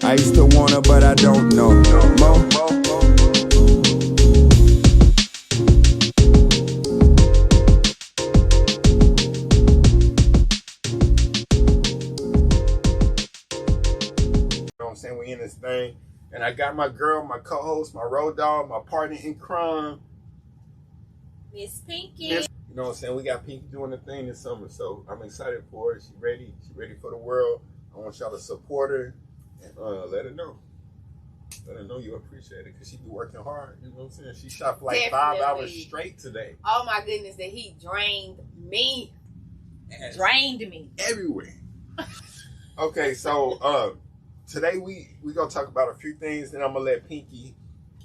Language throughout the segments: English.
I used to wanna, but I don't know. Mo. I'm saying? We in this thing. And I got my girl, my co-host, my road dog, my partner in crime. Miss Pinky. You know what I'm saying? We got Pinky doing the thing this summer, so I'm excited for her. She ready. She ready for the world. I want y'all to support her and let her know. Let her know you appreciate it because she be working hard. You know what I'm saying? She shot for like Definitely. 5 hours straight today. Oh my goodness, that he drained me. Drained me. Everywhere. Okay, so today we gonna talk about a few things, then I'm gonna let Pinky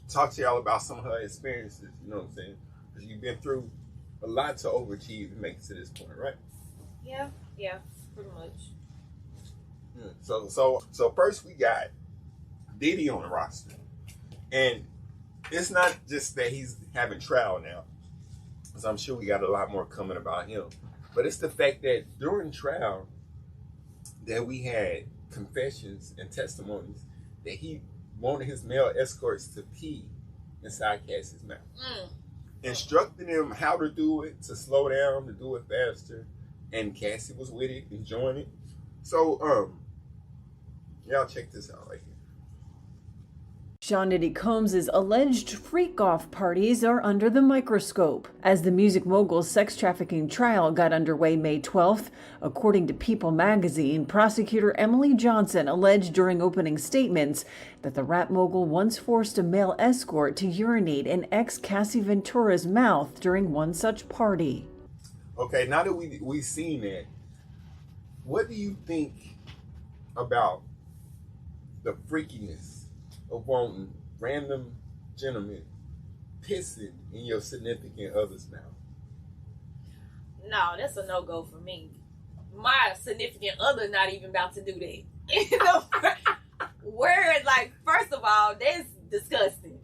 talk to y'all about some of her experiences. You know what I'm saying? Because you've been through a lot to overachieve and make it to this point, right? Yeah, pretty much. Yeah. So first we got Diddy on the roster, and it's not just that he's having trial now, because I'm sure we got a lot more coming about him. But it's the fact that during trial that we had confessions and testimonies that he wanted his male escorts to pee inside Cassie's mouth. Instructing him how to do it, to slow down, to do it faster. And Cassie was with it, enjoying it. So, y'all check this out right here. Sean Diddy Combs' alleged freak-off parties are under the microscope as the music mogul's sex trafficking trial got underway May 12th. According to People magazine, prosecutor Emily Johnson alleged during opening statements that the rap mogul once forced a male escort to urinate in ex-Cassie Ventura's mouth during one such party. Okay, now that we seen that, what do you think about the freakiness of wanting random gentlemen pissing in your significant other's mouth? No, that's a no-go for me. My significant other not even about to do that. You know, where, like, first of all, that's disgusting.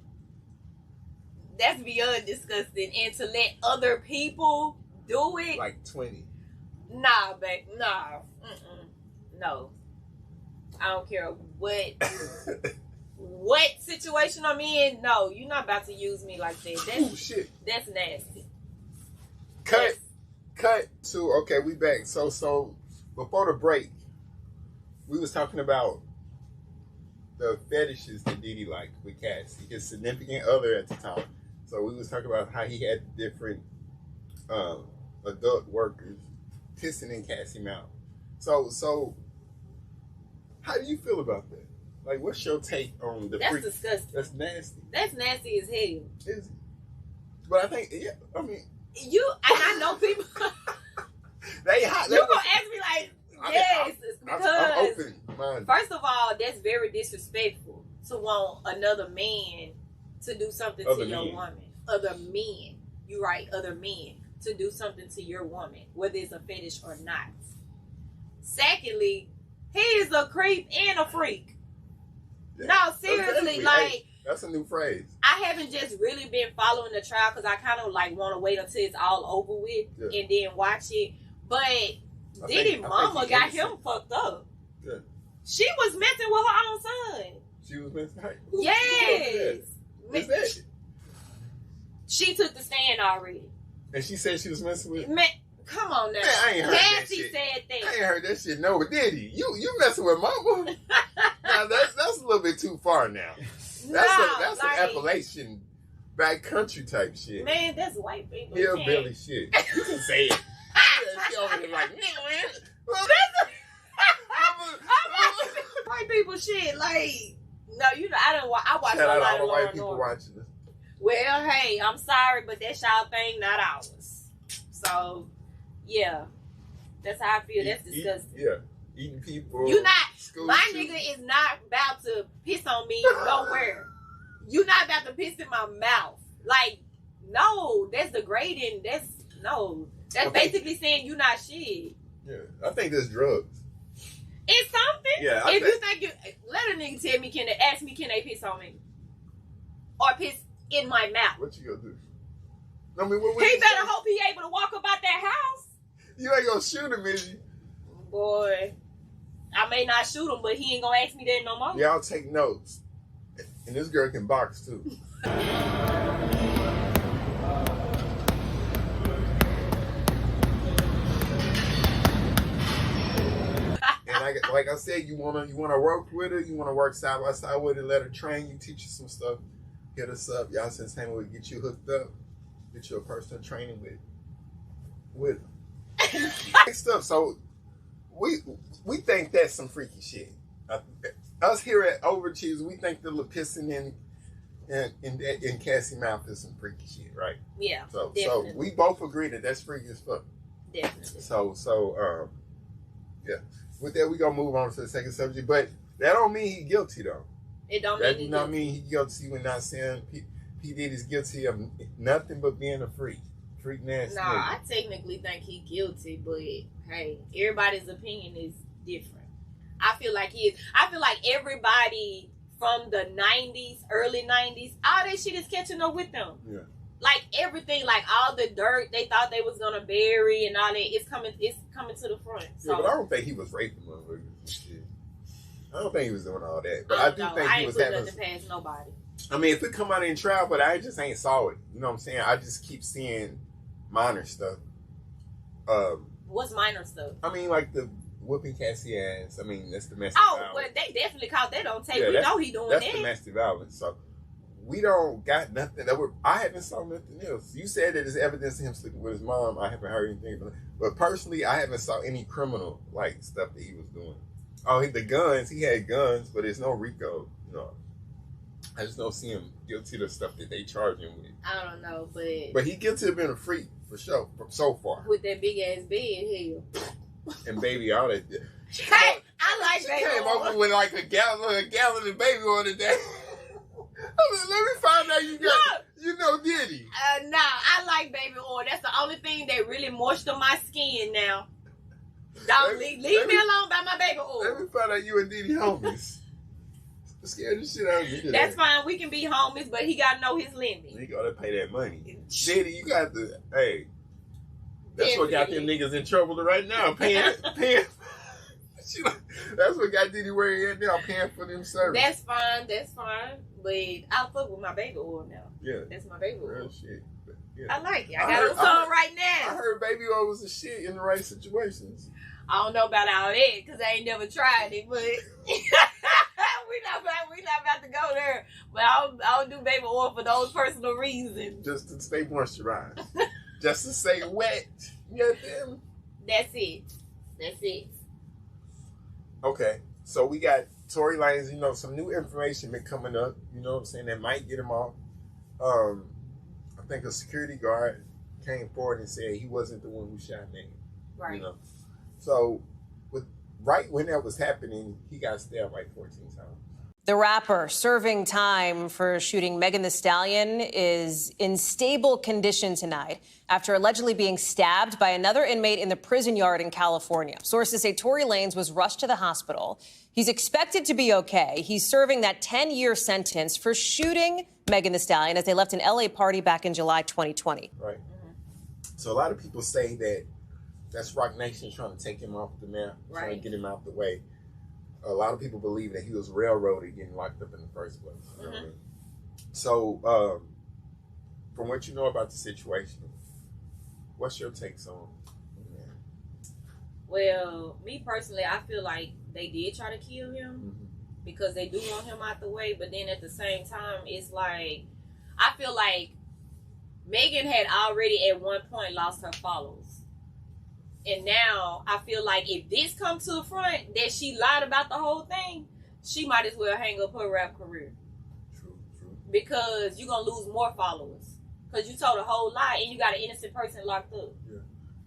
That's beyond disgusting. And to let other people do it? Like 20. Nah, babe. Nah. No. I don't care what situation I'm in. No, you're not about to use me like that. That's, Ooh, shit. That's nasty. Cut to, okay, we back. So before the break, we was talking about the fetishes that Diddy liked with Cassie, his significant other at the time. So we was talking about how he had different adult workers pissing in Cassie's mouth. So how do you feel about that? Like, what's your take on the That's freak? disgusting. That's nasty. That's nasty as hell. Is it? But I think, yeah, I mean, I know people. they hot. You gonna ask me like, yes, because I'm open-minded. First of all, that's very disrespectful to want another man to do something to your woman. Other men, you right? Other men to do something to your woman, whether it's a fetish or not. Secondly, he is a creep and a freak. Yeah, no, seriously, like, that's a new phrase. I haven't just really been following the trial because I kind of like want to wait until it's all over with and then watch it. But Diddy mama got him fucked up. Yeah. She was messing with her own son. She was messing. Yes. She took the stand already. And she said she was messing with. Man, come on now. Man, I ain't heard Cassie that shit. said that. I ain't heard that shit. No, but Diddy, you messing with mama? Now that's a little bit too far now. That's like, an Appalachian backcountry type shit. Man, that's white people. Hillbilly shit. You can say it. She over here like, white people shit. Like, no, I watch Shout a lot out of all the white Law people watching this. Well, hey, I'm sorry, but that's y'all thing, not ours. So, yeah, that's how I feel. That's disgusting. Eating people. You not. My nigga is not about to piss on me nowhere. You not about to piss in my mouth. Like, no, that's degrading. That's basically saying you not shit. Yeah, I think there's drugs. It's something. Yeah. You think let a nigga tell me, can they piss on me? Or piss in my mouth? What you gonna do? I mean, he better hope he able to walk about that house. You ain't gonna shoot him, is you? Boy. I may not shoot him, but he ain't gonna ask me that no more. Y'all take notes. And this girl can box too. And like I said, you wanna work with her, you wanna work side by side with her, let her train you, teach you some stuff, hit us up. Y'all since same way, get you hooked up, get you a personal training with her. Next up, so we think that's some freaky shit. Us here at Overachievers, we think the pissing in Cassie's mouth is some freaky shit, right? Yeah. So we both agree that that's freaky as fuck. Definitely. So yeah. With that, we gonna move on to the second subject, but that don't mean he's guilty though. It don't that mean do not mean he's guilty. We're not saying P Diddy's guilty of nothing but being a freak nasty. Nah, I technically think he's guilty, but hey, everybody's opinion is different. I feel like everybody from the 90s, early 90s, all that shit is catching up with them. Yeah. Like everything, like all the dirt they thought they was gonna bury and all that, it's coming to the front. So. Yeah, but I don't think he was raping motherfuckers and shit. I don't think he was doing all that. But I do think he was having. I ain't putting nothing past nobody. I mean, if it come out in trial, but I just ain't saw it. You know what I'm saying? I just keep seeing minor stuff. What's minor stuff? I mean, like the whooping Cassie ass. I mean, that's domestic violence. violence. Well, they definitely caught that on tape. Yeah, we know he doing that. That's domestic violence. So we don't got nothing. I haven't saw nothing else. You said that there's evidence of him sleeping with his mom. I haven't heard anything. But personally, I haven't saw any criminal like stuff that he was doing. Oh, the guns. He had guns, but there's no RICO. No. I just don't see him guilty of the stuff that they charge him with. I don't know, but he guilty of being a freak for sure. So far, with that big ass bed, hell. And baby, all that. Hey, I like baby oil. Came over with like a gallon of baby oil today. Let me find out you know Diddy. Nah, I like baby oil. That's the only thing that really moisture my skin now. Don't leave me alone by my baby oil. Let me find out you and Diddy homies. Scared the shit out of me. That's fine. We can be homies, but he gotta know his limit. He gotta pay that money. Diddy, you got to. Hey, that's what got them niggas in trouble right now. Paying. That's what got Diddy where he at now. Paying for them services. That's fine. But I'll fuck with my baby oil now. Yeah, that's my baby oil. Real shit. Yeah. I like it. I got some right now. I heard baby oil was a shit in the right situations. I don't know about all that because I ain't never tried it, but. we not about to go there, but I'll do baby oil for those personal reasons. Just to stay moisturized. Just to stay wet. You know That's it. Okay, so we got Tory Lanez, some new information been coming up, you know what I'm saying, that might get him off. I think a security guard came forward and said he wasn't the one who shot Nate. Right. So right when that was happening, he got stabbed like 14 times. The rapper serving time for shooting Megan Thee Stallion is in stable condition tonight after allegedly being stabbed by another inmate in the prison yard in California. Sources say Tory Lanez was rushed to the hospital. He's expected to be okay. He's serving that 10-year sentence for shooting Megan Thee Stallion as they left an L.A. party back in July 2020. Right. So a lot of people say that that's Rock Nation trying to take him off the map, trying to get him out the way. A lot of people believe that he was railroaded getting locked up in the first place. You know what I mean? So, from what you know about the situation, what's your takes on it? Well, me personally, I feel like they did try to kill him because they do want him out the way. But then at the same time, it's like, I feel like Megan had already at one point lost her followers. And now I feel like if this comes to the front that she lied about the whole thing, she might as well hang up her rap career. True. Because you're going to lose more followers. Because you told a whole lie and you got an innocent person locked up. Yeah.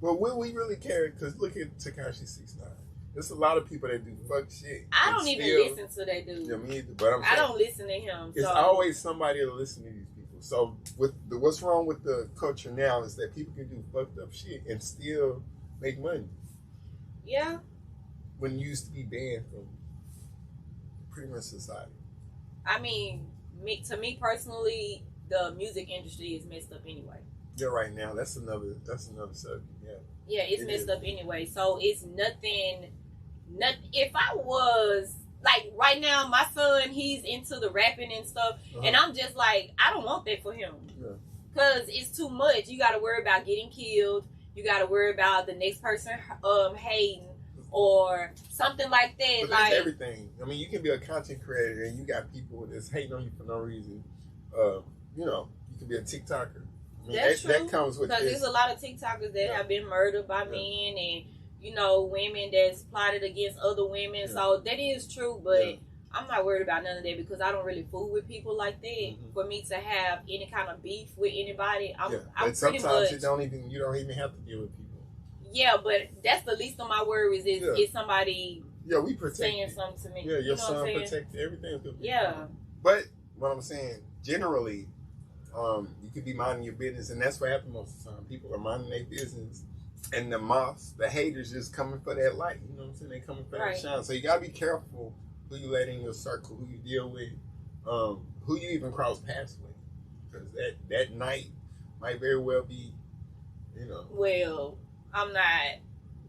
Well, will we really care? Because look at Tekashi 6ix9ine. There's a lot of people that do fuck shit. I don't even listen to that dude. Yeah, me either. But I don't listen to him. It's always somebody to listen to these people. So what's wrong with the culture now is that people can do fucked up shit and still make money. Yeah. When you used to be banned from pretty much society. I mean, to me personally, the music industry is messed up anyway. Yeah, right now. That's another subject. Yeah. Yeah, it's messed up anyway. So it's nothing If I was like right now, my son, he's into the rapping and stuff, and I'm just like, I don't want that for him. Because it's too much. You got to worry about getting killed. You got to worry about the next person hating or something like that. But like that's everything. I mean, you can be a content creator and you got people that's hating on you for no reason. You know, you can be a TikToker. I mean, that comes with because this. there's a lot of TikTokers that have been murdered by men and, you know, women that's plotted against other women. Yeah. So that is true, but I'm not worried about none of that because I don't really fool with people like that. For me to have any kind of beef with anybody, I'm but sometimes you don't even have to deal with people. Yeah, but that's the least of my worries is somebody we protect saying something to me. Yeah, your son protected everything. Yeah. But what I'm saying, generally, you could be minding your business, and that's what happens most of the time. People are minding their business, and the moths, the haters, just coming for that light. You know what I'm saying? They coming for that shine. So you gotta be careful who you let in your circle, who you deal with, who you even cross paths with, because that night might very well be, you know. Well, I'm not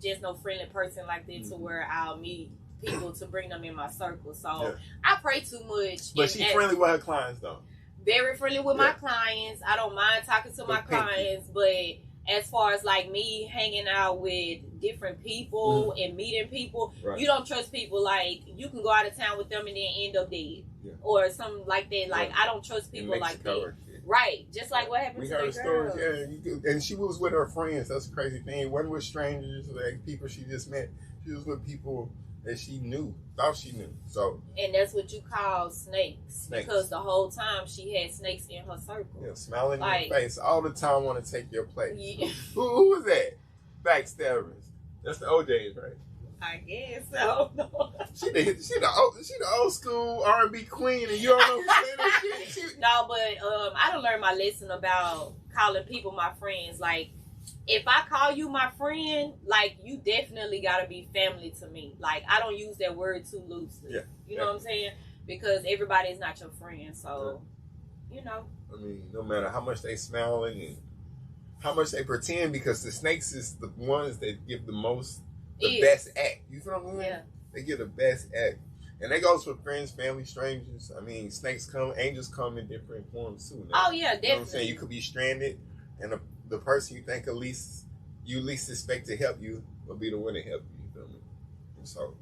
just no friendly person like that to where I'll meet people to bring them in my circle. So I pray too much. But she's friendly with her clients, though. Very friendly with my clients. I don't mind talking to my clients, but as far as like me hanging out with different people and meeting people, you don't trust people. Like you can go out of town with them and then end up dead or something like that. Like I don't trust people like that. Right, just like what happened to the girl. And she was with her friends. That's a crazy thing. It wasn't with strangers, like people she just met. She was with people that she knew, thought she knew. So, and that's what you call snakes. Because the whole time she had snakes in her circle. Yeah, smiling in your face all the time, want to take your place. Yeah. Who was that? Backstabbers. That's the OJs, right? I guess so. She the old school R&B queen, and you don't know who's saying that shit. No, but I done learned my lesson about calling people my friends. Like, if I call you my friend, like, you definitely gotta be family to me. Like, I don't use that word too loosely. Yeah, you know what I'm saying? Because everybody is not your friend. So, you know. I mean, no matter how much they smiling and how much they pretend, because the snakes is the ones that give the best act. You feel what I mean? Yeah. They give the best act. And that goes for friends, family, strangers. I mean, snakes come, angels come in different forms too. Now. Oh, yeah, definitely. You know what I'm saying? You could be stranded, and the person you think you least expect to help you will be the one to help you. You feel me? And so,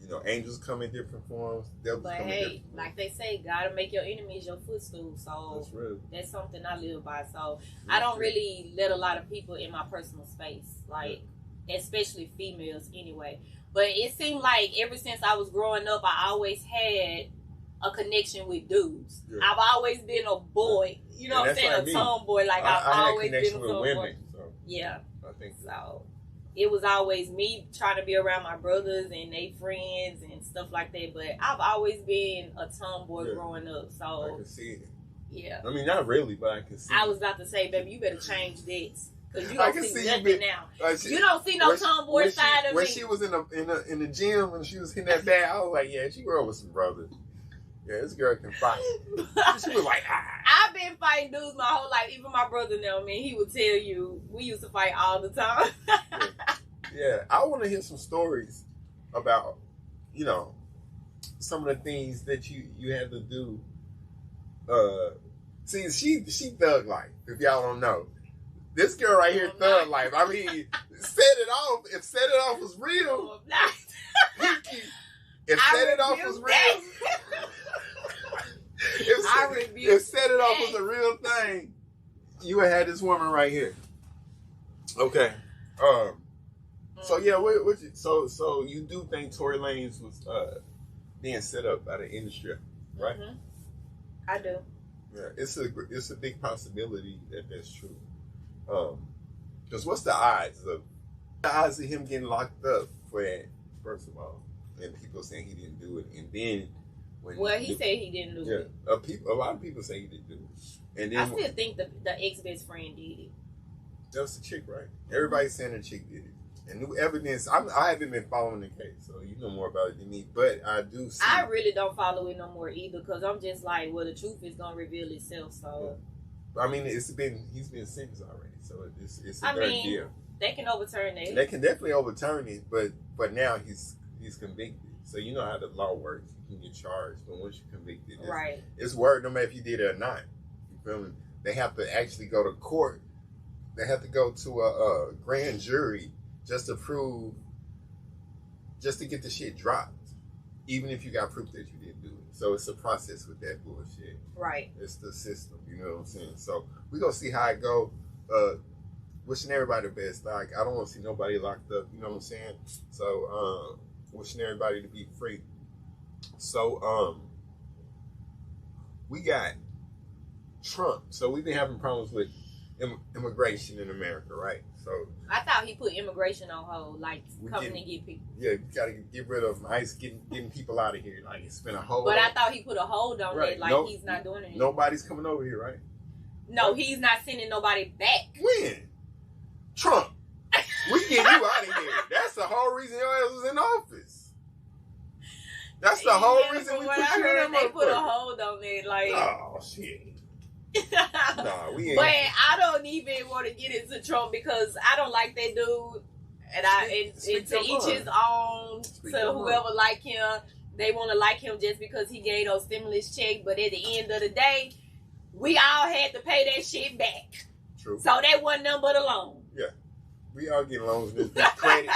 you know, angels come in different forms. Devils come in different forms. Like they say, God will make your enemies your footstool. So that's something I live by. So I don't really let a lot of people in my personal space. Like, especially females anyway. But it seemed like ever since I was growing up, I always had a connection with dudes. Yeah. I've always been a boy. You know what I'm saying? A tomboy. Like I've always been a tomboy. Women, so yeah. I think so. It was always me trying to be around my brothers and their friends and stuff like that. But I've always been a tomboy growing up. So I can see it. Yeah. I mean, not really, but I can see I was about to say, baby, you better change that. Because you don't see nothing now. You don't see no tomboy side of me. When she was in the gym, when she was hitting that bag, I was like, yeah, she grew up with some brothers. Yeah, this girl can fight. She was like, I've been fighting dudes my whole life. Even my brother now, man, he would tell you, we used to fight all the time. Yeah, I want to hear some stories about, you know, some of the things that you had to do. See, she thug life, if y'all don't know. This girl right here, thug life. I mean, set it off. If set it off was real, if set it off was real, if set it off was a real thing, you would have had this woman right here. Okay. So yeah, so you do think Tory Lanez was being set up by the industry, right? Mm-hmm. I do. Yeah, it's a big possibility that that's true. Because what's the odds of him getting locked up for that? First of all, and people saying he didn't do it, and then he said he didn't do it. A lot of people say he didn't do it, and then I still think the ex best friend did it. That was the chick, right? Everybody's saying the chick did it. And new evidence, I haven't been following the case, so you know more about it than me, but I do see. I really don't follow it no more either, because I'm just like, well, the truth is going to reveal itself, so. Yeah. I mean, he's been sentenced already, so it's a done deal. They can overturn it. They can definitely overturn it, but now he's he's convicted. So you know how the law works. You can get charged, but once you're convicted, it's word no matter if you did it or not. You feel me? They have to actually go to court. They have to go to a grand jury just to get the shit dropped, even if you got proof that you didn't do it. So it's a process with that bullshit. Right. It's the system. You know what I'm saying? So we gonna see how it go. Wishing everybody the best. Like, I don't want to see nobody locked up. You know what I'm saying? So wishing everybody to be free. So we got Trump. So we've been having problems with immigration in America, right? So I thought he put immigration on hold, like coming to get people. Yeah, you gotta get rid of ICE, getting people out of here. Like, it's been a hold. But I thought he put a hold on it, like he's not doing it. Nobody's coming over here, right? No, he's not sending nobody back. When? Trump, we get you out of here. That's the whole reason your ass was in office. That's the whole reason we put you in. They put a hold on it, like. Oh shit. Nah, we ain't. But I don't even want to get into Trump because I don't like that dude, and to each his own. To whoever like him, they want to like him just because he gave those stimulus checks. But at the end of the day, we all had to pay that shit back. True. So that wasn't nothing but a loan. Yeah, we all getting loans. This credit.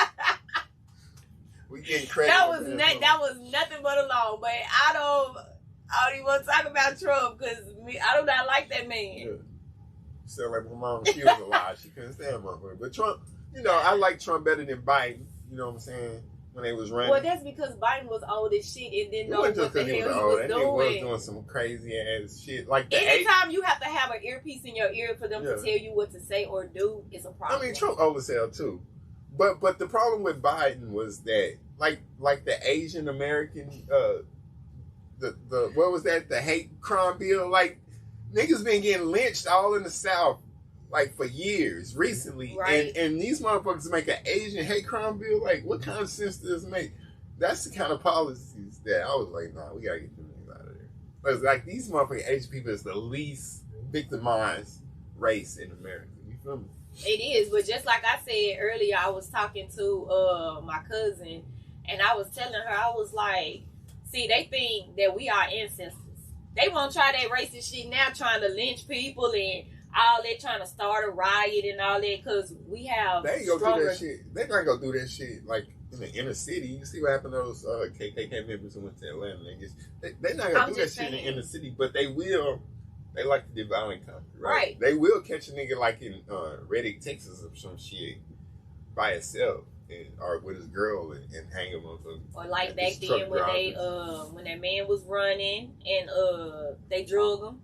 We getting credit. That was nothing but a loan. But I don't even want to talk about Trump because I do not like that man. Yeah. Sound like my mom. She was alive. She couldn't stand motherfucker. But Trump, I like Trump better than Biden. You know what I'm saying? When they was running. Well, that's because Biden was old as shit and didn't know what the hell he was doing. doing. Was doing some crazy ass shit. Like anytime you have to have an earpiece in your ear for them to tell you what to say or do, it's a problem. I mean, Trump oversell too. But the problem with Biden was that like the Asian American the what was that, the hate crime bill, like niggas been getting lynched all in the South like for years recently, right. and these motherfuckers make an Asian hate crime bill. Like, what kind of sense does it make? That's the kind of policies that I was like, nah, we gotta get them niggas out of there. Because like these motherfucking Asian people is the least victimized race in America. You feel me? It is, but just like I said earlier, I was talking to my cousin, and I was telling her, I was like, see, they think that we are ancestors. They won't try that racist shit now, trying to lynch people and all that, trying to start a riot and all that, because we have They ain't gonna do that shit. They not gonna do that shit like in the inner city. You see what happened to those KKK members who went to Atlanta? They're not gonna do that shit in the inner city, but they will. They like to do violent country, right? They will catch a nigga like in Rhetoric, Texas, or some shit by itself, or with his girl, and hang him on the. Or like back then when they when that man was running and they drug him.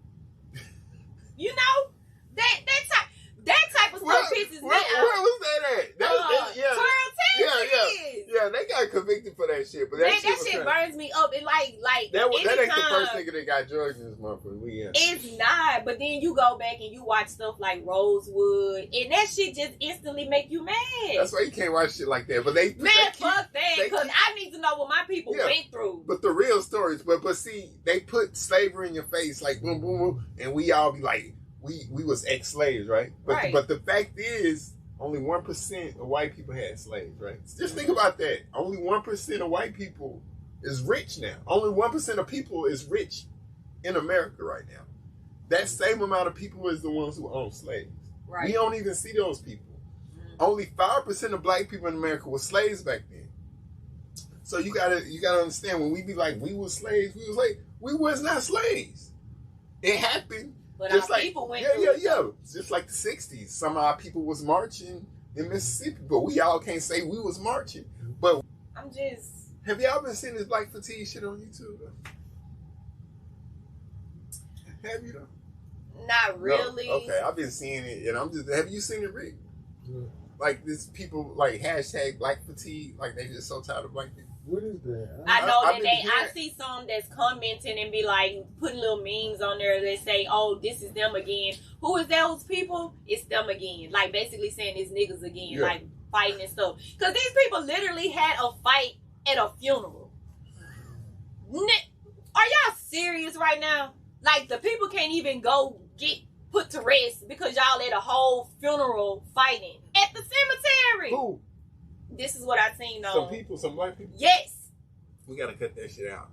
You know that type of stuff pisses me off. Where was that at? Yeah, they got convicted for that shit, but that shit burns me up. It like that ain't the first nigga that got drugged in this motherfucker. It's not, but then you go back and you watch stuff like Rosewood, and that shit just instantly make you mad. That's why you can't watch shit like that. But fuck that, because I need to know what my people went through. But the real stories, but see, they put slavery in your face like boom, boom, boom, and we all be like, we was ex-slaves, right? But the fact is, only 1% of white people had slaves, right? Just think about that. Only 1% of white people is rich now. Only 1% of people is rich in America right now. That same amount of people is the ones who own slaves. Right. We don't even see those people. Only 5% of black people in America were slaves back then. So you gotta understand, when we be like, we were slaves, we was not slaves. It happened. But just our like, people went through it. Yeah. Just like the 60s. Some of our people was marching in Mississippi, but we all can't say we was marching. But have y'all been seeing this black fatigue shit on YouTube? Have you though? Not really. No. Okay, I've been seeing it, and have you seen it, Rick? Yeah. Like, this people, like, hashtag black fatigue, like, they just so tired of black people. What is that? I know I see some that's commenting and be like, putting little memes on there that say, oh, this is them again. Who is those people? It's them again. Like, basically saying it's niggas again, like, fighting and stuff. Because these people literally had a fight at a funeral. Are y'all serious right now? Like, the people can't even go get put to rest because y'all at a whole funeral fighting at the cemetery. Who? this is what I seen on some black people. Yes. We gotta cut that shit out.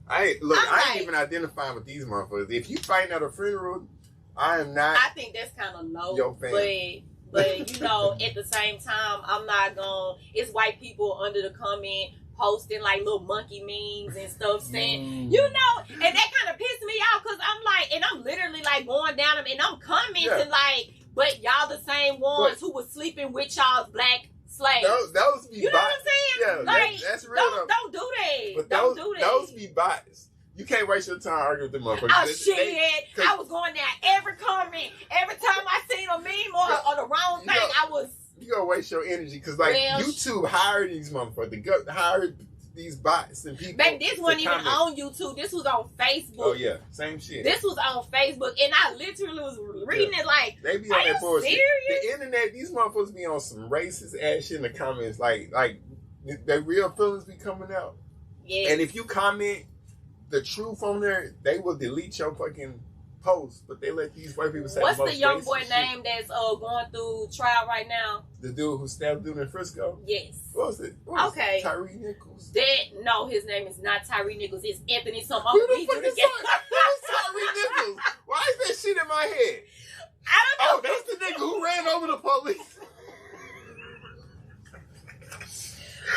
I ain't even identifying with these motherfuckers. If you fighting at a funeral, I am not. I think that's kind of low. Your fan. But you know, at the same time, I'm not gonna. It's white people under the comment posting like little monkey memes and stuff saying, you know, and that kind of pissed me off because I'm like, and I'm literally like going down them and I'm commenting like, but y'all the same ones who was sleeping with y'all's black slaves. Those be you know what I'm saying? Yeah, like, that's real. Don't do that. But don't do that. Those be biased. You can't waste your time arguing with them motherfuckers. Oh shit! I was going down every comment. Every time I seen a meme or the wrong thing, I was. You gonna waste your energy because like YouTube hired these motherfuckers. They hired these bots and people. Baby, this wasn't even on YouTube. This was on Facebook. Oh yeah, same shit. This was on Facebook, and I literally was reading it like, they be are on you that bullshit. serious? The internet, these motherfuckers be on some racist ass shit in the comments. Like their real feelings be coming out. Yeah. And if you comment the truth on there, they will delete your fucking post. But they let these white people say. What's the young racist boy shit. name that's going through trial right now? The dude who stabbed dude in Frisco. Yes. What was it? Okay. Tyree Nichols. No, his name is not Tyree Nichols. It's Anthony. So Who the fuck is Tyree Nichols? Why is that shit in my head? I don't know. Oh, that's the nigga who ran over the police.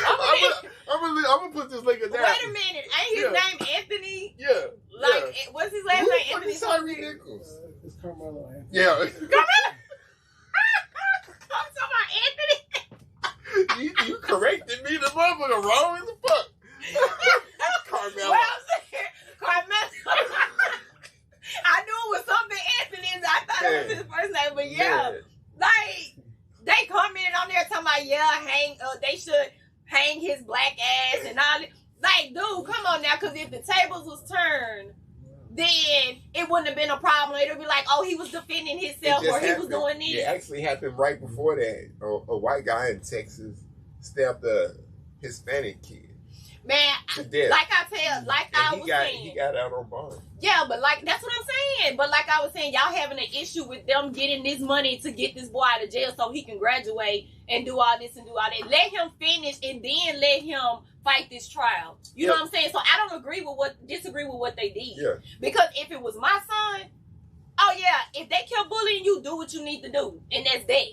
I'm gonna put this nigga down. Wait a minute. Ain't his name Anthony? Yeah. Like, what's his last name? Who the fuck is Tyree Nichols? It's Carmelo Anthony. Yeah. Carmelo. I'm talking about Anthony. You corrected me. The motherfucker wrong as the fuck. Carmelo. Well, Carmelo. I knew it was something Anthony. I thought it was his first name, but like they commented on there talking about they should hang his black ass and all that. Like, dude, come on now, because if the tables was turned, then it wouldn't have been a problem. It would be like, oh, he was defending himself or he was doing this. It actually happened right before that. A white guy in Texas stabbed a Hispanic kid. Man, like I was saying. He got out on bond. Yeah, but like, that's what I'm saying. But like I was saying, y'all having an issue with them getting this money to get this boy out of jail so he can graduate and do all this and do all that. Let him finish and then let him fight this trial. You know what I'm saying? So I don't disagree with what they did. Yeah. Because if it was my son, oh yeah, if they kept bullying you, do what you need to do. And that's that.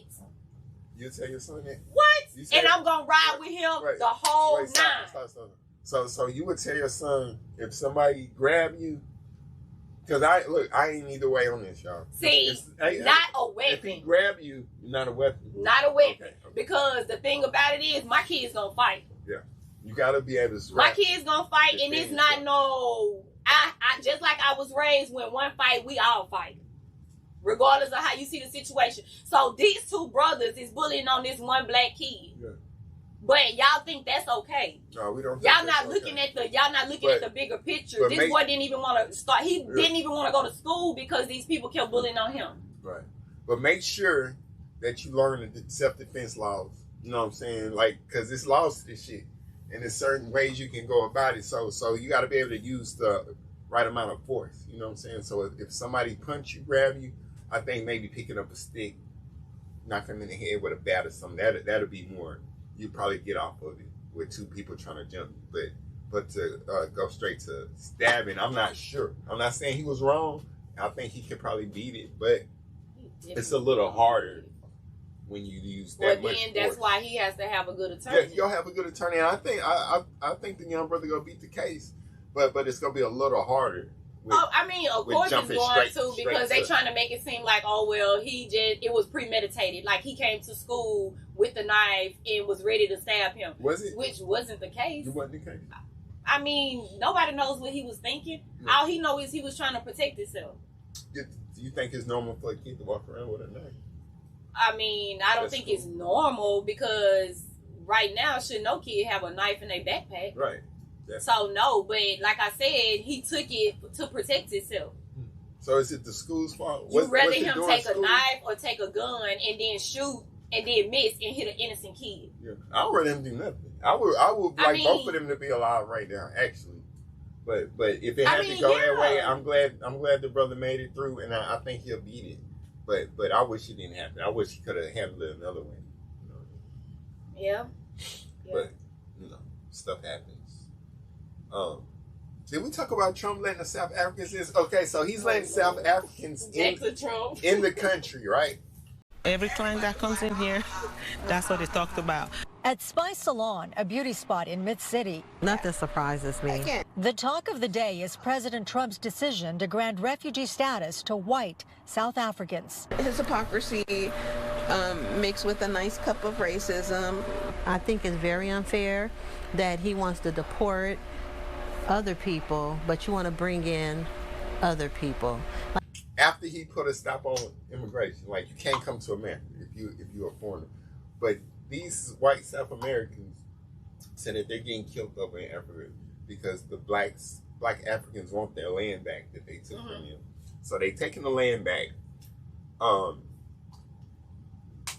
You tell your son that? What? And I'm gonna ride with him the whole nine. Stop. So you would tell your son if somebody grab you, because I ain't either way on this, y'all. See, not a weapon. If he grab you, not a weapon. Not a weapon. Okay. Because the thing about it is, my kid's gonna fight. Yeah, you gotta be able to. My kid's gonna fight, and it's not no. I just like I was raised when one fight, we all fight. Regardless of how you see the situation. So these two brothers is bullying on this one black kid. Yeah. But y'all think that's okay. No, we don't. Y'all not looking at the bigger picture. This boy didn't even want to start. He didn't even want to go to school because these people kept bullying on him. Right. But make sure that you learn the self-defense laws. You know what I'm saying? Like, because it's laws to this shit. And there's certain ways you can go about it. So you got to be able to use the right amount of force. You know what I'm saying? So if somebody punch you, grab you, I think maybe picking up a stick, knock him in the head with a bat or something, that'll be more. You'd probably get off of it with two people trying to jump you. But to go straight to stabbing, I'm not sure. I'm not saying he was wrong. I think he could probably beat it, but it's a little harder when you use that much force. Well, then that's why he has to have a good attorney. Yeah, you'll have a good attorney. And I think the young brother gonna beat the case, but it's gonna be a little harder. Of course it's going to, because they trying to make it seem like, oh, well, it was premeditated. Like, he came to school with the knife and was ready to stab him. Was it? Which wasn't the case. It wasn't the case. I mean, nobody knows what he was thinking. Yeah. All he knows is he was trying to protect himself. Do you think it's normal for a kid to walk around with a knife? I mean, I don't think it's normal, because right now, should no kid have a knife in their backpack? Right. So no, but like I said, he took it to protect himself. So is it the school's fault? You rather him take a knife or take a gun and then shoot and then miss and hit an innocent kid? Yeah, I would rather him do nothing. I would like both of them to be alive right now, actually. But if it had to go that way, I'm glad the brother made it through, and I think he'll beat it. But I wish it didn't happen. I wish he could have handled it another way. Yeah. But stuff happens. Did we talk about Trump letting the South Africans in? Okay, so he's letting South Africans in the country, right? Every client that comes in here, that's what they talked about. At Spice Salon, a beauty spot in Mid-City. Nothing surprises me. The talk of the day is President Trump's decision to grant refugee status to white South Africans. His hypocrisy mixed with a nice cup of racism. I think it's very unfair that he wants to deport other people, but you want to bring in other people. After he put a stop on immigration, like you can't come to America if you're a foreigner. But these white South Americans said that they're getting killed over in Africa because the black Africans want their land back that they took from them. So they taking the land back.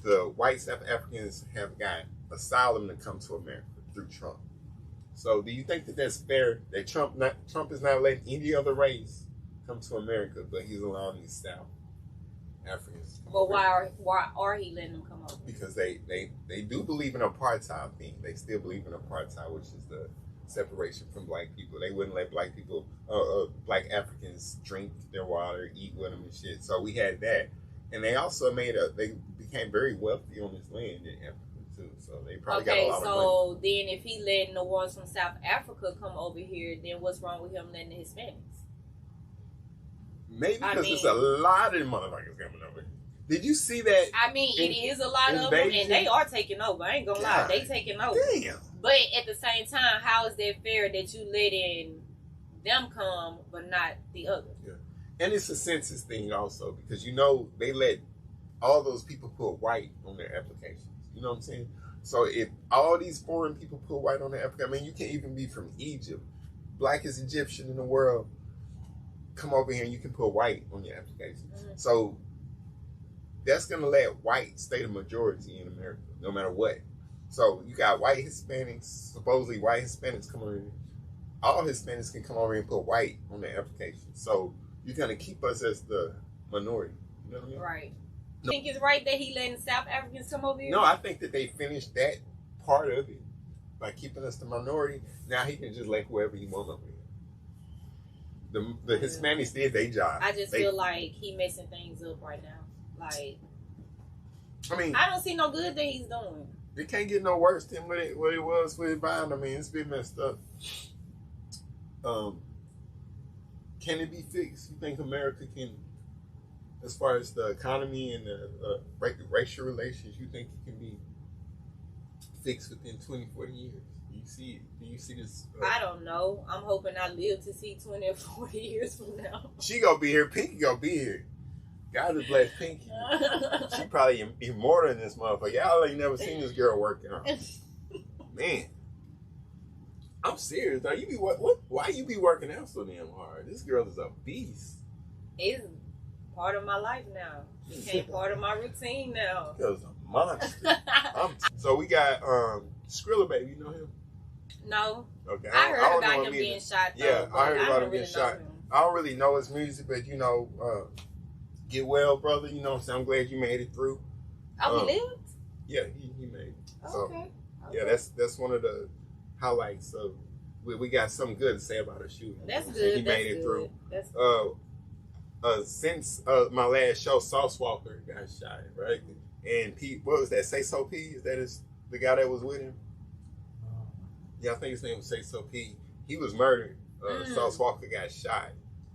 The white South Africans have got asylum to come to America through Trump. So do you think that that's fair that Trump is not letting any other race come to America, but he's allowing these South Africans to come But over? why are he letting them come over? Because they do believe in apartheid thing. They still believe in apartheid, which is the separation from black people. They wouldn't let black people, black Africans drink their water, eat with them and shit. So we had that. And they also they became very wealthy on this land in Africa too. So they probably got a lot of money. So then if he letting the ones from South Africa come over here, then what's wrong with him letting the Hispanics? Maybe because there's a lot of motherfuckers coming over here. Did you see that? I mean, it is a lot of them, and they are taking over. I ain't gonna lie, they taking over. Damn. But at the same time, how is that fair that you letting them come, but not the others? Yeah. And it's a census thing also, because they let all those people put white on their applications. You know what I'm saying? So if all these foreign people put white on their application, I mean, you can't even be from Egypt, blackest Egyptian in the world, come over here and you can put white on your application. So that's going to let white stay the majority in America, no matter what. So you got white Hispanics, supposedly white Hispanics come over here. All Hispanics can come over here and put white on their application. So you're going to keep us as the minority. You know what I mean? Right. You think it's right that he letting South Africans come over here? No, I think that they finished that part of it by keeping us the minority. Now he can just let whoever he wants over here. The Hispanics did their job. I just feel like he messing things up right now. Like, I mean, I don't see no good that he's doing. It can't get no worse than what it was with Biden. I mean, it's been messed up. Can it be fixed? You think America can, as far as the economy and the racial relations, you think it can be fixed within 20, 40 years? Do you see this? I don't know. I'm hoping I live to see 20 or 40 years from now. She gonna be here. Pinky gonna be here. God has blessed Pinky. She probably immortal in this motherfucker. Y'all ain't never seen this girl working out. Man, I'm serious. Though. Why you be working out so damn hard? This girl is a beast. It's part of my life now. It became part of my routine now. This girl's a monster. So we got Skrilla Baby. You know him? No. Okay. I heard about him being shot. Though, yeah, I heard about him being really shot. I don't really know his music, but get well, brother. You know what I'm saying? I'm glad you made it through. Oh, he lived? Yeah, he made it. So, okay. Yeah, that's one of the highlights. So we got something good to say about his shooting. That's good. He made it through. That's good. Since my last show, Sauce Walker got shot, right? And Pete, what was that? Say So P? Is that the guy that was with him? Yeah, I think his name was Say So P. He was murdered. Sauce Walker got shot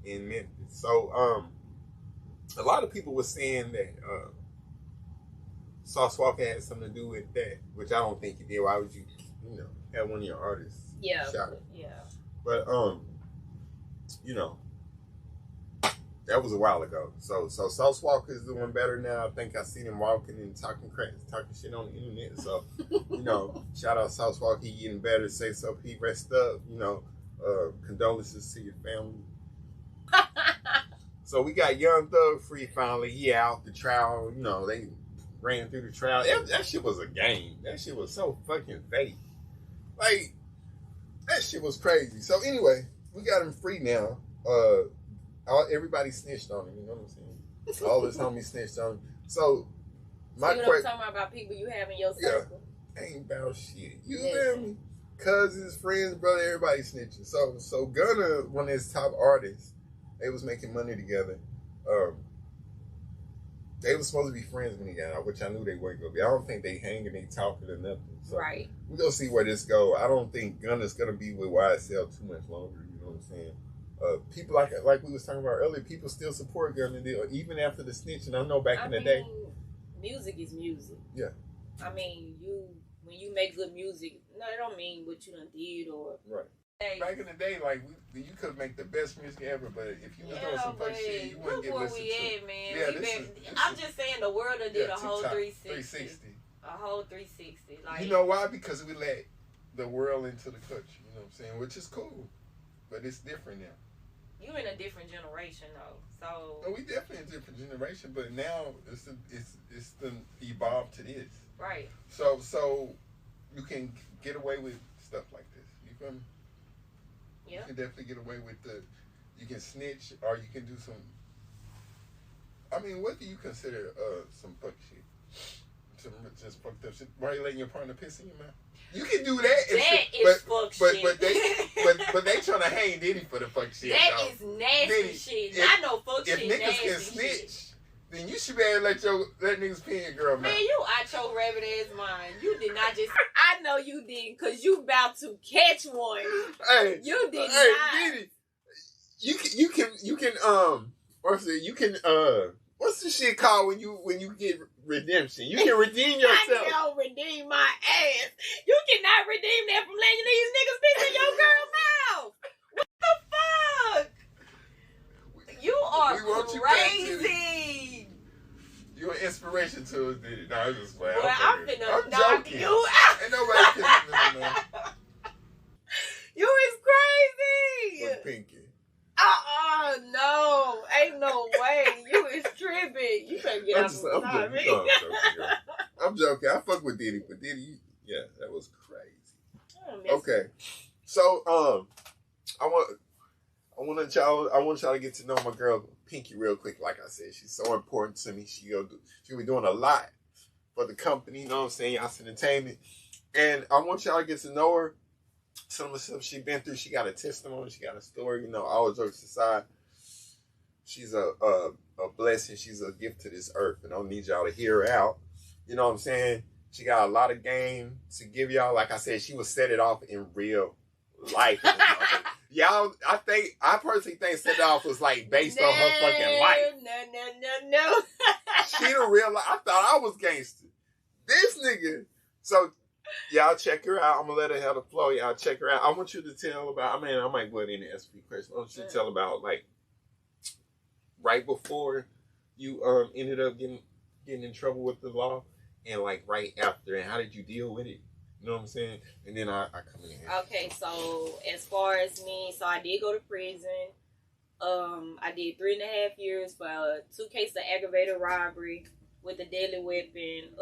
in Memphis. So a lot of people were saying that Sauce Walker had something to do with that, which I don't think he did. Why would you have one of your artists shot? Yeah. But that was a while ago. So Sauce Walker is doing better now. I think I seen him walking and talking shit on the internet. So shout out Sauce Walker, he getting better. Say So P, rest up. Condolences to your family. So we got Young Thug free finally. He out the trial. They ran through the trial. That shit was a game. That shit was so fucking fake. Like, that shit was crazy. So anyway, we got him free now. Everybody snitched on him. You know what I'm saying? All his homies snitched on him. So my question. I'm talking about people you have in your circle. ain't about shit. You feel me? Cousins, friends, brother, everybody snitching. So Gunna, one of his top artists, they was making money together. They was supposed to be friends when he got out, which I knew they weren't gonna be. I don't think they hanging, they talking or nothing. So right. We gonna see where this go. I don't think Gunna's gonna be with YSL too much longer. You know what I'm saying? People like we was talking about earlier, people still support Gunna even after the snitching. I know back in the day. Music is music. Yeah. I mean, when you make good music, no, it don't mean what you done did or right. Back in the day, like you could make the best music ever, but if you was doing some fuck shit, you wouldn't get listened to. Man. Yeah, I'm just saying the world did a whole TikTok, 360. A whole 360. Like, you know why? Because we let the world into the country. You know what I'm saying? Which is cool, but it's different now. You in a different generation though, so. No, we definitely in a different generation, but now it's evolved to this. Right. So you can get away with stuff like this. You feel me? Yeah. You can definitely get away with you can snitch or you can do some, I mean, what do you consider some fuck shit? Some just fucked up shit? Why are you letting your partner piss in your mouth? You can do that. Fuck shit. But they trying to hang Diddy for the fuck shit. That is nasty shit. Not no fuck shit. If niggas can snitch, then you should be able to let niggas pee in your girl mouth. Man, you out your rabbit ass mind. You did not just. I know you didn't, cause you about to catch one. Hey, you did hey, not. Diddy, what's the shit called when you get redemption? You can redeem yourself. I don't redeem my ass. You cannot redeem that from letting these niggas piss in your girl mouth. What the fuck? You are crazy. You're an inspiration to us, Diddy. No, I'm just playing. Well, I'm finna knock you out. Ain't nobody kissing me, man. You is crazy. With Pinky. No. Ain't no way. You is tripping. You better get out of me. I'm joking. I fuck with Diddy, but Diddy, yeah, that was crazy. Okay. So, I want y'all to get to know my girl Pinky real quick. Like I said, she's so important to me. She'll be doing a lot for the company. You know what I'm saying? Y'all's entertainment, and I want y'all to get to know her. Some of the stuff she's been through. She got a testimony. She got a story. You know, all jokes aside, she's a blessing. She's a gift to this earth, and I don't need y'all to hear her out. You know what I'm saying? She got a lot of game to give y'all. Like I said, she will set it off in real life. Y'all, I personally think set it off was like based on her fucking life. No. She the real life. I thought I was gangster. This nigga. So y'all check her out. I'm gonna let her have the flow. Y'all check her out. I want you to tell about. I mean, I might go in and ask you questions. I want you to tell about like right before you ended up getting in trouble with the law, and like right after, and how did you deal with it? You know what I'm saying? And then I come in here. Okay, so as far as me, so I did go to prison. I did 3.5 years for 2 cases of aggravated robbery with a deadly weapon.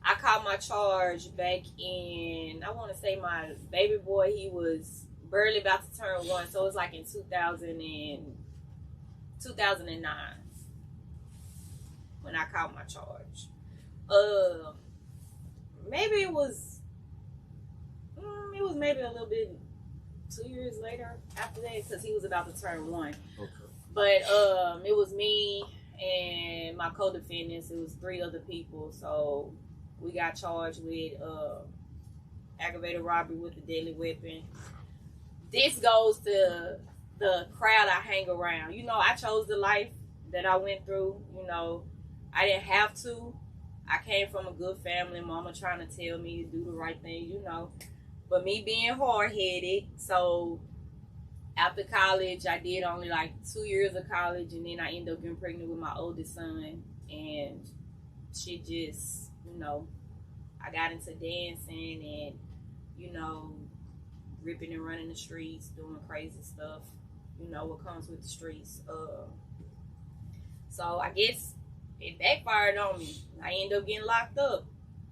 I caught my charge back in, I want to say my baby boy, he was barely about to turn 1, so it was like in 2009 when I caught my charge. Maybe it was maybe a little bit 2 years later after that, because he was about to turn 1. Okay. But it was me and my co-defendants. It was 3 other people, so we got charged with aggravated robbery with a deadly weapon. This goes to the crowd I hang around. You know, I chose the life that I went through. You know, I didn't have to. I came from a good family. Mama trying to tell me to do the right thing, you know. But me being hard-headed, so after college, I did only like 2 years of college, and then I ended up getting pregnant with my oldest son. And she just, you know, I got into dancing and, you know, ripping and running the streets, doing crazy stuff. You know what comes with the streets. So I guess it backfired on me. I ended up getting locked up.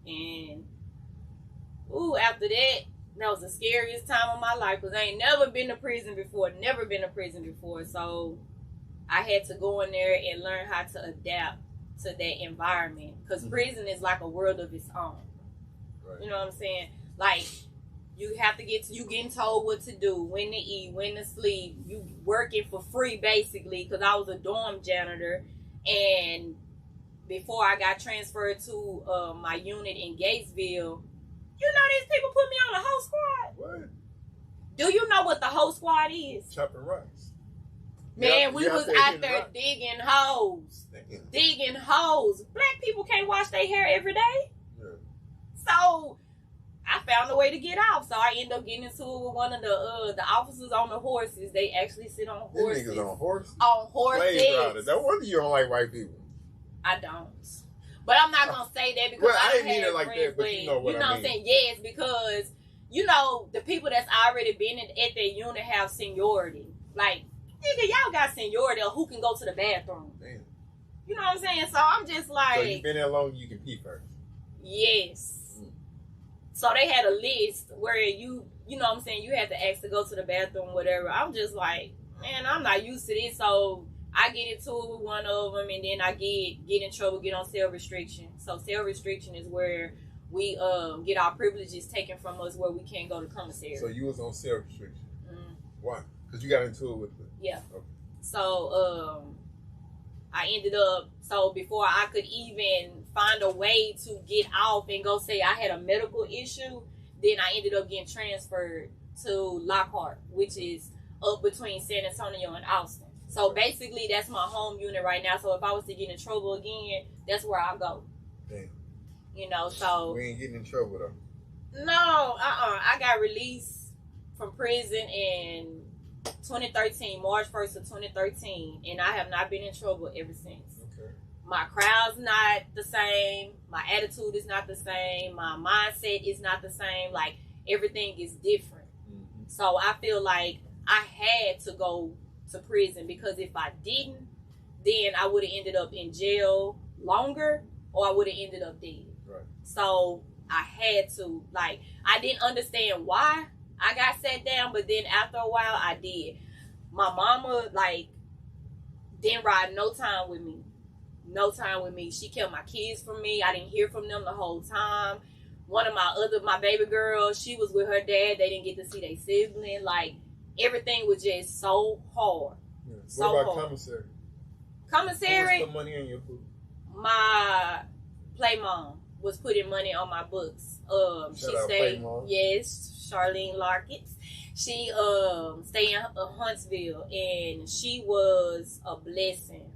And, after that was the scariest time of my life, because I ain't never been to prison before. So I had to go in there and learn how to adapt to that environment, because prison is like a world of its own. Right. You know what I'm saying? Like, you have to you getting told what to do, when to eat, when to sleep. You working for free, basically, because I was a dorm janitor. And before I got transferred to my unit in Gatesville, you know these people put me on the whole squad. What? Do you know what the whole squad is? Chopping rocks. Man, we was out there digging holes. Digging holes. Black people can't wash their hair every day. Yeah. So I found a way to get out. So I ended up getting into it with one of the officers on the horses. They actually sit on horses. These niggas on horses? On horses. Slave riders. No wonder you don't like white people. I don't. But I'm not going to say that because I didn't mean it like that, but you know what I mean. You know what I'm saying? Yes, because, you know, the people that's already been at their unit have seniority. Like, nigga, y'all got seniority of who can go to the bathroom. Damn. You know what I'm saying? So I'm just like... So you've been there long, you can pee first. Yes. So they had a list where you know what I'm saying, you had to ask to go to the bathroom, whatever. I'm just like, man, I'm not used to this. So I get into it with one of them, and then I get in trouble, get on cell restriction. So cell restriction is where we get our privileges taken from us, where we can't go to commissary. So you was on cell restriction. Why? Because you got into it with it. Yeah. Okay. So I ended up, so before I could even find a way to get off and go say I had a medical issue, then I ended up getting transferred to Lockhart, which is up between San Antonio and Austin. So basically, that's my home unit right now. So if I was to get in trouble again, that's where I go. Damn. You know, so... We ain't getting in trouble, though. No, I got released from prison in 2013, March 1st of 2013. And I have not been in trouble ever since. Okay. My crowd's not the same. My attitude is not the same. My mindset is not the same. Like, everything is different. Mm-hmm. So I feel like I had to go to prison, because if I didn't, then I would have ended up in jail longer, or I would have ended up dead. Right. So I had to, like, I didn't understand why I got sat down, but then after a while I did. My mama, like, didn't ride no time with me. No time with me. She kept my kids from me. I didn't hear from them the whole time. One of my baby girls, she was with her dad. They didn't get to see their sibling. Like, everything was just so hard. Yeah. So what about hard. commissary? Commissary? Who was the money in your book? My play mom was putting money on my books. She stayed. Yes, Charlene Larkett. She stayed in Huntsville, and she was a blessing.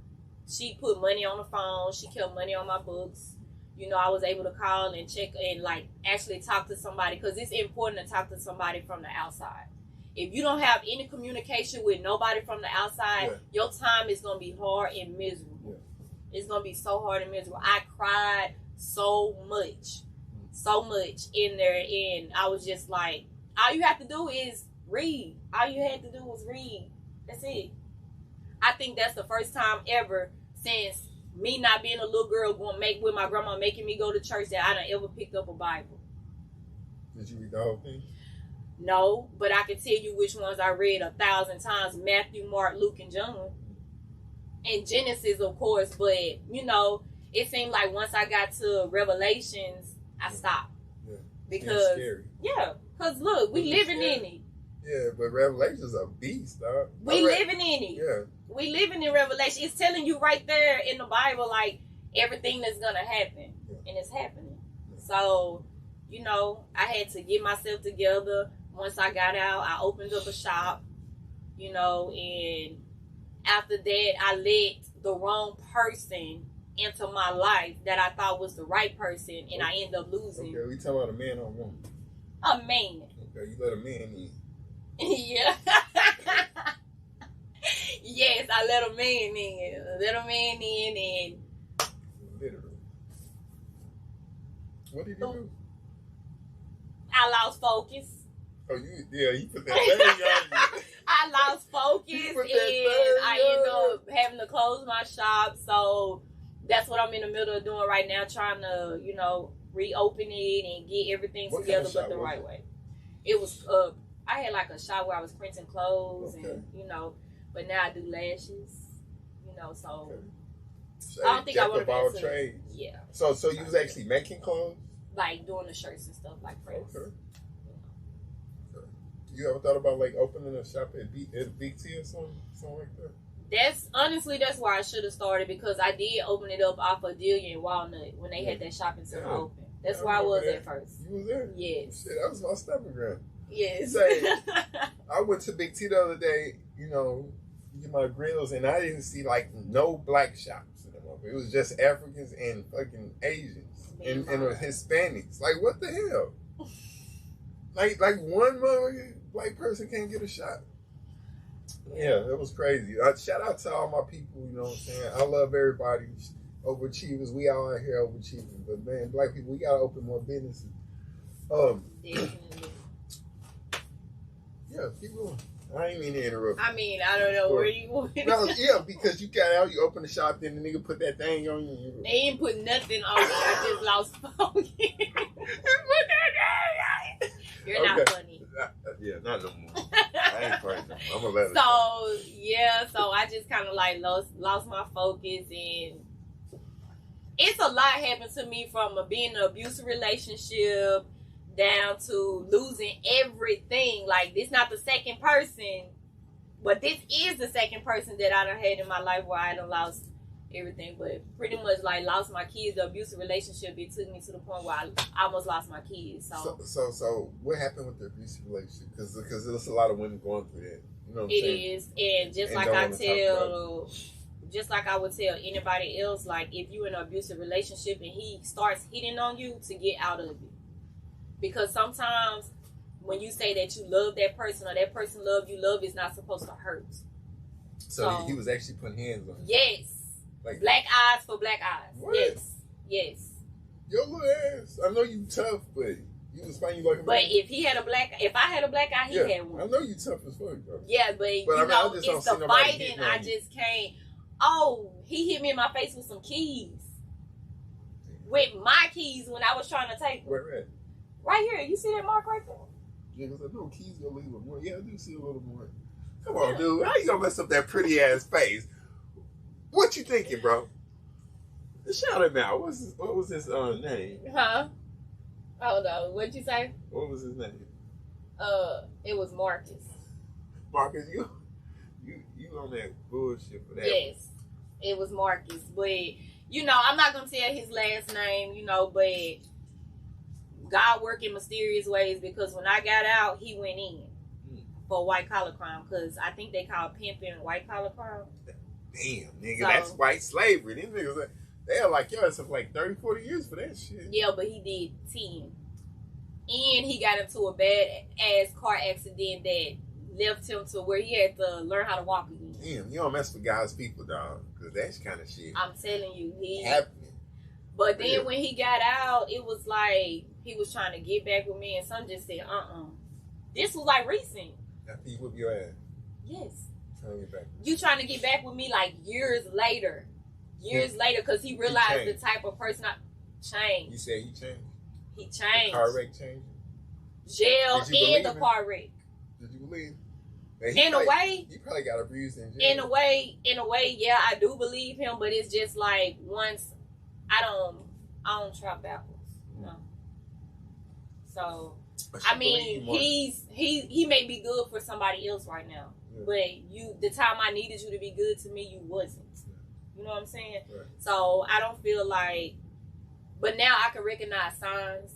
She put money on the phone. She kept money on my books. You know, I was able to call and check and, like, actually talk to somebody, because it's important to talk to somebody from the outside. If you don't have any communication with nobody from the outside, your time is going to be hard and miserable. Yeah. It's going to be so hard and miserable. I cried so much in there, and I was just like, all you have to do is read. All you had to do was read. That's it. I think that's the first time ever since me not being a little girl with my grandma making me go to church that I done ever picked up a Bible. Did you read the whole thing? No, but I can tell you which ones I read 1,000 times: Matthew, Mark, Luke, and John. And Genesis, of course, but, you know, it seemed like once I got to Revelations, I stopped. Yeah. Because, scary. Yeah, because look, we living in it. Yeah, but Revelation's a beast, dog. We living in it. Yeah. We living in Revelation. It's telling you right there in the Bible, like, everything that's going to happen. And it's happening. So, you know, I had to get myself together. Once I got out, I opened up a shop, you know, and after that, I let the wrong person into my life that I thought was the right person, and I ended up losing. Okay, we talking about a man or a woman? A man. Okay, you let a man in. Yeah. Yes, I let a man in. And literally. What did you do? I lost focus. Oh, you put that thing on you. I lost focus, and I ended up having to close my shop. So that's what I'm in the middle of doing right now, trying to, you know, reopen it and get everything together, but the right way. It was, I had like a shop where I was printing clothes and, you know, but now I do lashes, you know, so I don't think I want to be trades. Yeah. So you was actually making clothes? like doing the shirts and stuff like prints. Okay. You ever thought about like opening a shop at Big T or something like that? That's where I should have started, because I did open it up off of Delia and Walnut when they had that shopping center open. That's where I was at first. You was there? Yes. Shit, that was my stepping ground. Yes. Say, I went to Big T the other day, get my grills, and I didn't see like no black shops in them. It was just Africans and fucking Asians and Hispanics. Like, what the hell? like one black person can't get a shot. Yeah, it was crazy. Shout out to all my people, you know what I'm saying? I love everybody. Overachievers, we all out here overachieving. But man, black people, we gotta open more businesses. Yeah, keep going. I ain't mean to interrupt. I mean, I don't know where you want. No, yeah, because you got out, you open the shop, then the nigga put that thing on you. They ain't put nothing on me. I just lost focus. You're not funny. Yeah, not no more. I ain't funny. I'm gonna let it. So I just kind of like lost my focus, and it's a lot happened to me from being in an abusive relationship down to losing everything. Like, this not the second person, but this is the second person that I done had in my life where I done lost everything. But pretty much like lost my kids. The abusive relationship, it took me to the point where I almost lost my kids. So what happened with the abusive relationship? Because there's a lot of women going through that. You know what I'm it saying? is, and just like I would tell anybody else, like, if you're in an abusive relationship and he starts hitting on you, to get out of it. Because sometimes when you say that you love that person or that person love you, love is not supposed to hurt. So he was actually putting hands on you? Yes. Like, black eyes for black eyes. What? Yes. Your little ass. I know you tough, but you was fighting you like a But man. if I had a black eye, he had one. I know you tough as fuck, though. Yeah, but I mean, it's the fighting. I just can't. Oh, he hit me in my face with some keys. With my keys when I was trying to take them. Where at? Right here. You see that mark right there? Yeah, because I know keys gonna leave a little more. Yeah, I do see a little more. Come on, dude. How you gonna mess up that pretty ass face? What you thinking, bro? Shout him out. What was his name? Huh? Hold on. What'd you say? What was his name? It was Marcus. Marcus, you on that bullshit for that? Yes, it was Marcus. But I'm not gonna tell his last name. But God worked in mysterious ways, because when I got out, he went in for white collar crime, because I think they call pimping white collar crime. Damn, nigga, that's white slavery. These niggas, they're like, yo, it's like 30, 40 years for that shit. Yeah, but he did 10. And he got into a bad-ass car accident that left him to where he had to learn how to walk again. Damn, you don't mess with God's people, dog, because that's kind of shit. I'm telling you, he happening. But then when he got out, it was like he was trying to get back with me, and some just said, This was like recent. After you whip your ass? Yes. Trying to get back. You trying to get back with me like years later, because he realized the type of person I changed. You said he changed? He changed. The car wreck changed? Jail and the car wreck. Did you believe? In a way, you probably got abused in jail. In a way, yeah, I do believe him, but it's just like once I don't trap backwards, no. So I mean, he may be good for somebody else right now, but the time I needed you to be good to me, you wasn't. You know what I'm saying? Right. So I don't feel like, but now I can recognize signs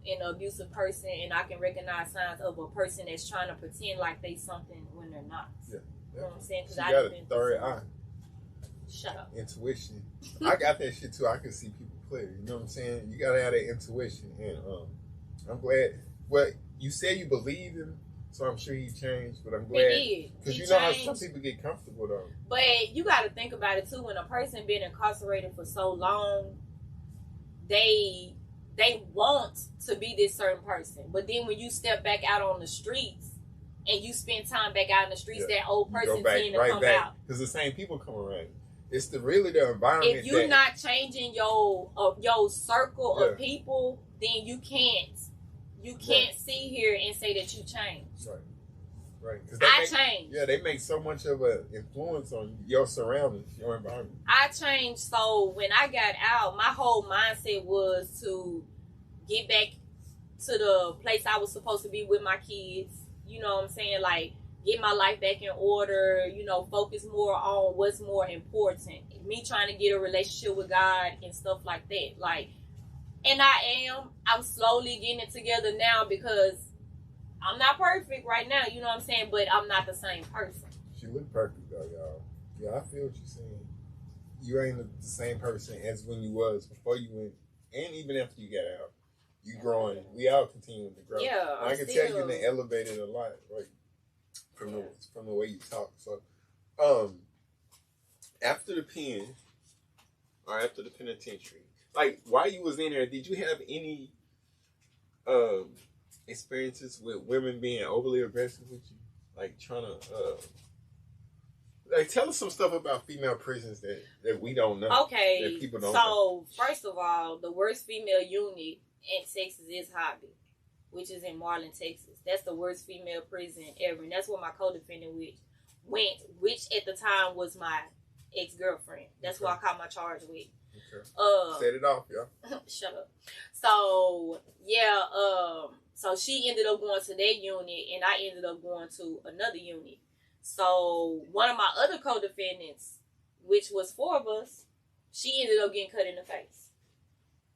in an abusive person, and I can recognize signs of a person that's trying to pretend like they something when they're not. Yeah. You know what I'm saying? Because I got a third eye. Shut up. Intuition. I got that shit too. I can see people clear. You know what I'm saying? You gotta have that intuition, and I'm glad. Well, you said you believed him, so I'm sure he changed. But I'm glad because you know how some people get comfortable though. But you got to think about it too. When a person been incarcerated for so long, they want to be this certain person. But then when you step back out on the streets and you spend time back out in the streets, that old person tend to come out. Because the same people come around. It's really the environment. If you're not changing your circle of people, then you can't sit here and say that you changed. Right. I changed. Yeah, they make so much of an influence on your surroundings, your environment. I changed. So when I got out, my whole mindset was to get back to the place I was supposed to be with my kids. You know what I'm saying? Like, get my life back in order, you know, focus more on what's more important. Me trying to get a relationship with God and stuff like that. Like, and I'm slowly getting it together now because I'm not perfect right now, you know what I'm saying? But I'm not the same person. She look perfect though, y'all. Yeah, I feel what you're saying. You ain't the same person as when you was before you went, and even after you got out. You growing. We all continuing to grow. Yeah, I can tell you been elevated a lot, like from the way you talk. So, after the pen, or after the penitentiary, like while you was in there, did you have any experiences with women being overly aggressive with you, like trying to like tell us some stuff about female prisons that we don't know. Okay, that people don't know. So first of all, the worst female unit in Texas is Hobby, which is in Marlin, Texas. That's the worst female prison ever, and that's where my co-defendant went, which at the time was my ex-girlfriend. That's who I caught my charge with. Okay. Set it off, y'all. Shut up. So yeah, so she ended up going to that unit, and I ended up going to another unit. So one of my other co-defendants, which was 4 of us, she ended up getting cut in the face.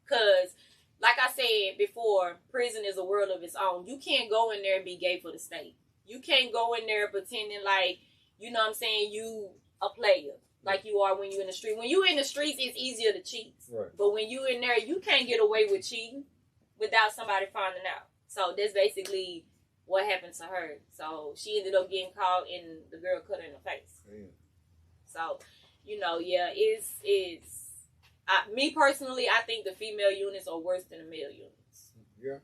Cause, like I said before, prison is a world of its own. You can't go in there and be gay for the state. You can't go in there pretending like, you know what I'm saying, you a player. Like you are when you're in the street. When you in the streets, it's easier to cheat. Right. But when you in there, you can't get away with cheating without somebody finding out. So that's basically what happened to her. So she ended up getting caught and the girl cut her in the face. So, you know, yeah, me personally, I think the female units are worse than the male units. Yeah,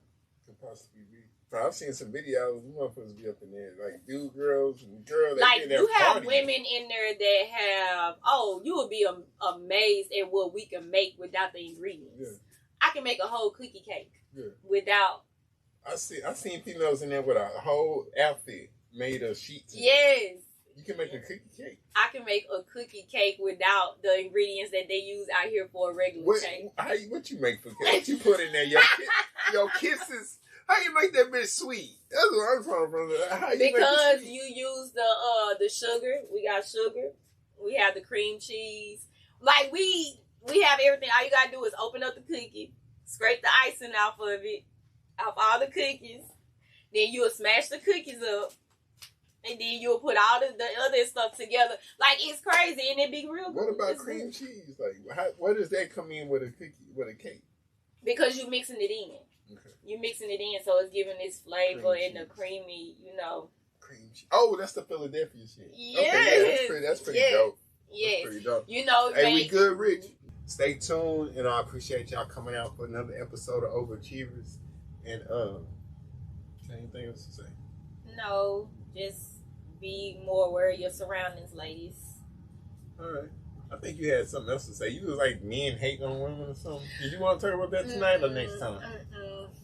could possibly be. I've seen some videos, you motherfuckers be up in there, like dude, girls, and girls. Like, you have women in there that have, you would be amazed at what we can make without the ingredients. Yeah. I can make a whole cookie cake without. I seen females in there with a whole outfit made of sheets. Yes. You can make a cookie cake. I can make a cookie cake without the ingredients that they use out here for a regular cake. What you make for cake? What you put in there? Your kisses. How you make that bitch sweet? That's where I'm from. Because you use the sugar. We got sugar. We have the cream cheese. Like we have everything. All you gotta do is open up the cookie, scrape the icing off of it, off all the cookies. Then you'll smash the cookies up. And then you'll put all the other stuff together. Like, it's crazy, and it be real good. What about cream cheese? Like, what does that come in with a cake? Because you're mixing it in. Okay. You're mixing it in, so it's giving this flavor and the creamy, you know. Cream cheese. Oh, that's the Philadelphia shit. Yes. Okay, yeah, that's pretty dope. Yes. That's pretty dope. You know, hey, we good, Rich. Stay tuned, and I appreciate y'all coming out for another episode of Overachievers. And, anything else to say? No, just be more aware of your surroundings, ladies. All right. I think you had something else to say. You was like men hating on women or something. Did you want to talk about that tonight or next time?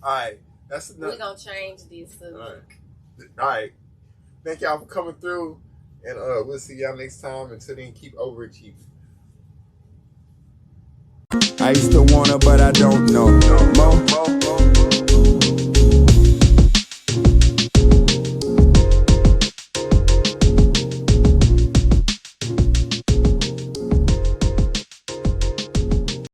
All right. That's enough. We're going to change this. All right. Thank y'all for coming through. And we'll see y'all next time. Until then, keep overachieving. I used to wanna, but I don't know.